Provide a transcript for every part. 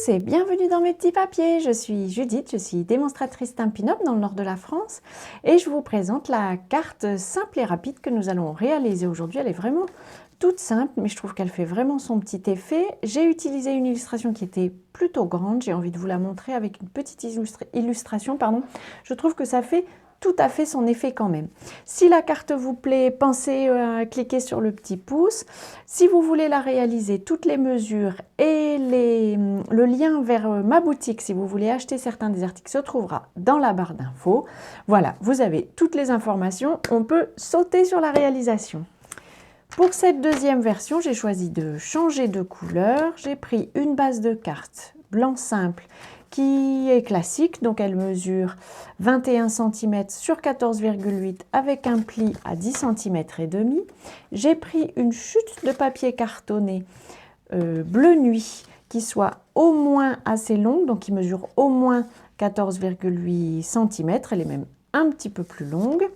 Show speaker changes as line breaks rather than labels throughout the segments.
tous et bienvenue dans mes petits papiers. Je suis Judith, je suis démonstratrice Stampin' Up dans le nord de la France et je vous présente la carte simple et rapide que nous allons réaliser aujourd'hui. Elle est vraiment toute simple, mais je trouve qu'elle fait vraiment son petit effet. J'ai utilisé une illustration qui était plutôt grande, j'ai envie de vous la montrer avec une petite illustration. Je trouve que ça fait tout à fait son effet quand même. Si la carte vous plaît, pensez à cliquer sur le petit pouce. Si vous voulez la réaliser, toutes les mesures et le lien vers ma boutique, si vous voulez acheter certains des articles, se trouvera dans la barre d'infos. Voilà, vous avez toutes les informations. On peut sauter sur la réalisation. Pour cette deuxième version, j'ai choisi de changer de couleur. J'ai pris une base de carte blanc simple qui est classique, donc elle mesure 21 cm sur 14,8 avec un pli à 10 cm et demi. J'ai pris une chute de papier cartonné bleu nuit qui soit au moins assez longue, donc qui mesure au moins 14,8 cm, elle est même un petit peu plus longue.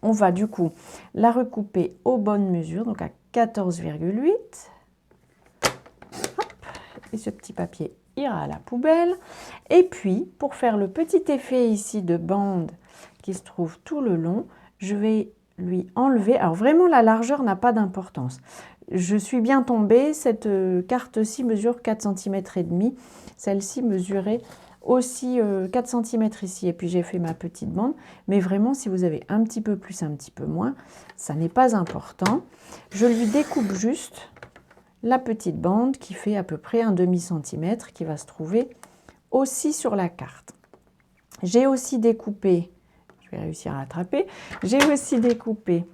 On va du coup la recouper aux bonnes mesures, donc à 14,8. Et ce petit papier ira à la poubelle. Et puis, pour faire le petit effet ici de bande qui se trouve tout le long, je vais lui enlever. Alors vraiment, la largeur n'a pas d'importance. Je suis bien tombée. Cette carte-ci mesure 4 cm et demi. Celle-ci mesurait aussi 4 cm ici. Et puis, j'ai fait ma petite bande. Mais vraiment, si vous avez un petit peu plus, un petit peu moins, ça n'est pas important. Je lui découpe juste la petite bande qui fait à peu près un demi-centimètre qui va se trouver aussi sur la carte. J'ai aussi découpé, je vais réussir à attraper, j'ai aussi découpé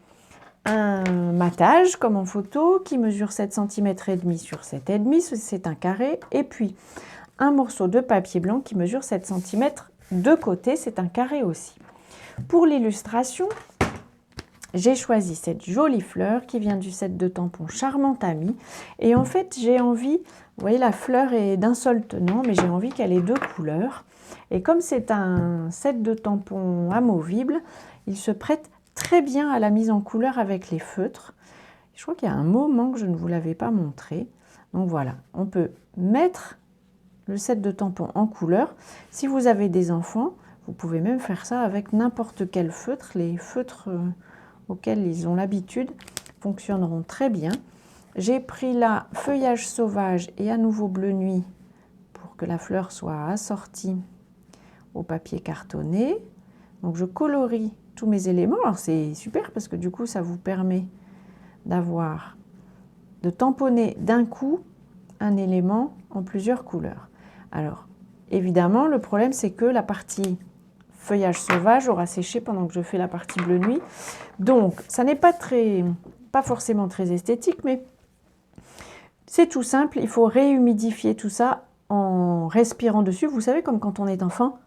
un matage comme en photo qui mesure 7 cm et demi sur 7,5, c'est un carré, et puis un morceau de papier blanc qui mesure 7 cm de côté, c'est un carré aussi. Pour l'illustration, j'ai choisi cette jolie fleur qui vient du set de tampons Charmant Ami. Et en fait, j'ai envie, vous voyez, la fleur est d'un seul tenant, mais j'ai envie qu'elle ait deux couleurs. Et comme c'est un set de tampons amovible, il se prête très bien à la mise en couleur avec les feutres. Je crois qu'il y a un moment que je ne vous l'avais pas montré. Donc voilà, on peut mettre le set de tampons en couleur. Si vous avez des enfants, vous pouvez même faire ça avec n'importe quel feutre. Les feutres auxquels ils ont l'habitude fonctionneront très bien. J'ai pris là feuillage sauvage et à nouveau bleu nuit pour que la fleur soit assortie au papier cartonné. Donc je colorie tous mes éléments. Alors c'est super parce que du coup ça vous permet de tamponner d'un coup un élément en plusieurs couleurs. Alors évidemment le problème c'est que la partie feuillage sauvage aura séché pendant que je fais la partie bleu nuit. Donc, ça n'est pas forcément très esthétique, mais c'est tout simple. Il faut réhumidifier tout ça en respirant dessus. Vous savez, comme quand on est enfant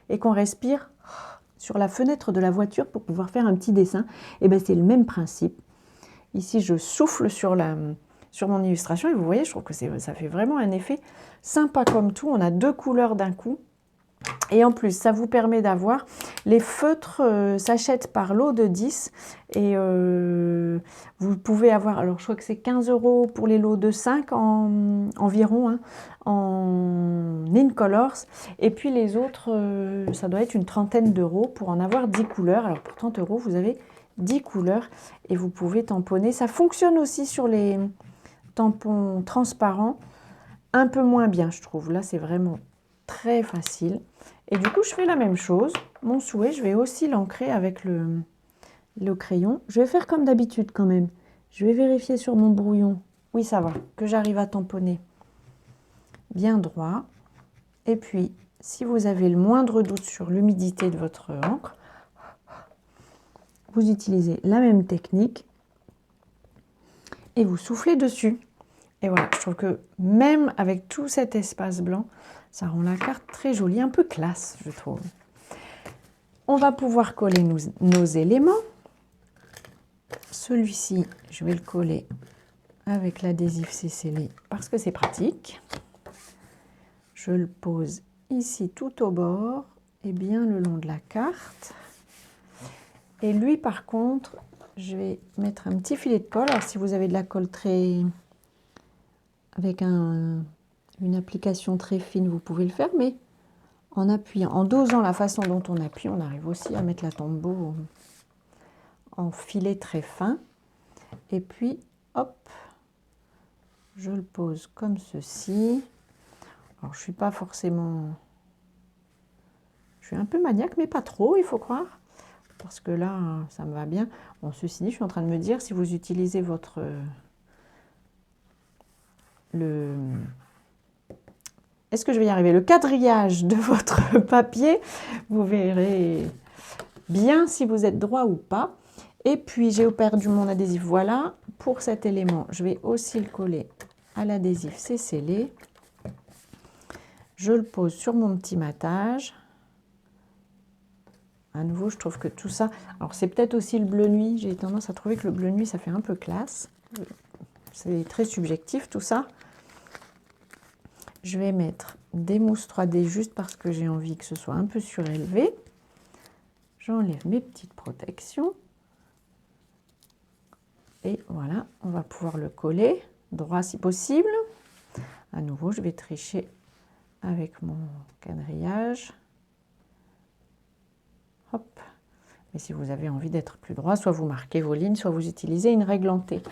et qu'on respire sur la fenêtre de la voiture pour pouvoir faire un petit dessin. Et bien, c'est le même principe. Ici, je souffle sur mon illustration et vous voyez, je trouve que ça fait vraiment un effet sympa comme tout. On a deux couleurs d'un coup. Et en plus, ça vous permet d'avoir les feutres s'achètent par lot de 10 et vous pouvez avoir, alors je crois que c'est 15 € pour les lots de 5 environ, hein, en Incolors. Et puis les autres, ça doit être une trentaine d'euros pour en avoir 10 couleurs. Alors pour 30 €, vous avez 10 couleurs et vous pouvez tamponner. Ça fonctionne aussi sur les tampons transparents, un peu moins bien je trouve. Là, c'est vraiment très facile. Et du coup, je fais la même chose. Mon souhait, je vais aussi l'ancrer avec le crayon. Je vais faire comme d'habitude quand même. Je vais vérifier sur mon brouillon. Oui, ça va. Que j'arrive à tamponner bien droit. Et puis, si vous avez le moindre doute sur l'humidité de votre encre, vous utilisez la même technique et vous soufflez dessus. Et voilà, je trouve que même avec tout cet espace blanc, ça rend la carte très jolie, un peu classe, je trouve. On va pouvoir coller nos éléments. Celui-ci, je vais le coller avec l'adhésif scellé parce que c'est pratique. Je le pose ici tout au bord et bien le long de la carte. Et lui, par contre, je vais mettre un petit filet de colle. Alors, si vous avez de la colle très avec une application très fine, vous pouvez le faire, mais en appuyant, en dosant la façon dont on appuie, on arrive aussi à mettre la tombeau en filet très fin. Et puis, hop, je le pose comme ceci. Alors, je ne suis pas forcément... Je suis un peu maniaque, mais pas trop, il faut croire. Parce que là, ça me va bien. Bon, ceci dit, je suis en train de me dire, si vous utilisez votre... Est-ce que je vais y arriver? Le quadrillage de votre papier, vous verrez bien si vous êtes droit ou pas. Et puis, j'ai perdu mon adhésif. Voilà, pour cet élément, je vais aussi le coller à l'adhésif. C'est scellé. Je le pose sur mon petit matage. À nouveau, je trouve que tout ça... Alors, c'est peut-être aussi le bleu nuit. J'ai tendance à trouver que le bleu nuit, ça fait un peu classe. C'est très subjectif, tout ça. Je vais mettre des mousses 3D juste parce que j'ai envie que ce soit un peu surélevé. J'enlève mes petites protections. Et voilà, on va pouvoir le coller droit si possible. À nouveau, je vais tricher avec mon quadrillage. Hop. Mais si vous avez envie d'être plus droit, soit vous marquez vos lignes, soit vous utilisez une règle en T.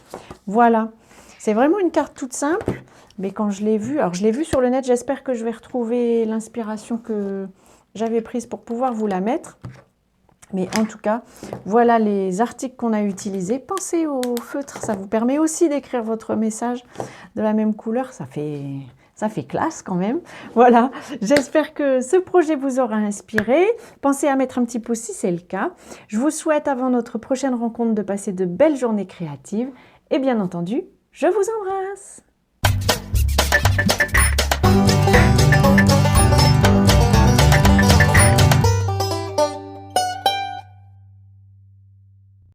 Voilà. C'est vraiment une carte toute simple, mais quand je l'ai vue, alors je l'ai vue sur le net, j'espère que je vais retrouver l'inspiration que j'avais prise pour pouvoir vous la mettre. Mais en tout cas, voilà les articles qu'on a utilisés. Pensez au feutre, ça vous permet aussi d'écrire votre message de la même couleur. Ça fait classe quand même. Voilà, j'espère que ce projet vous aura inspiré. Pensez à mettre un petit pouce si c'est le cas. Je vous souhaite avant notre prochaine rencontre de passer de belles journées créatives. Et bien entendu, je vous embrasse.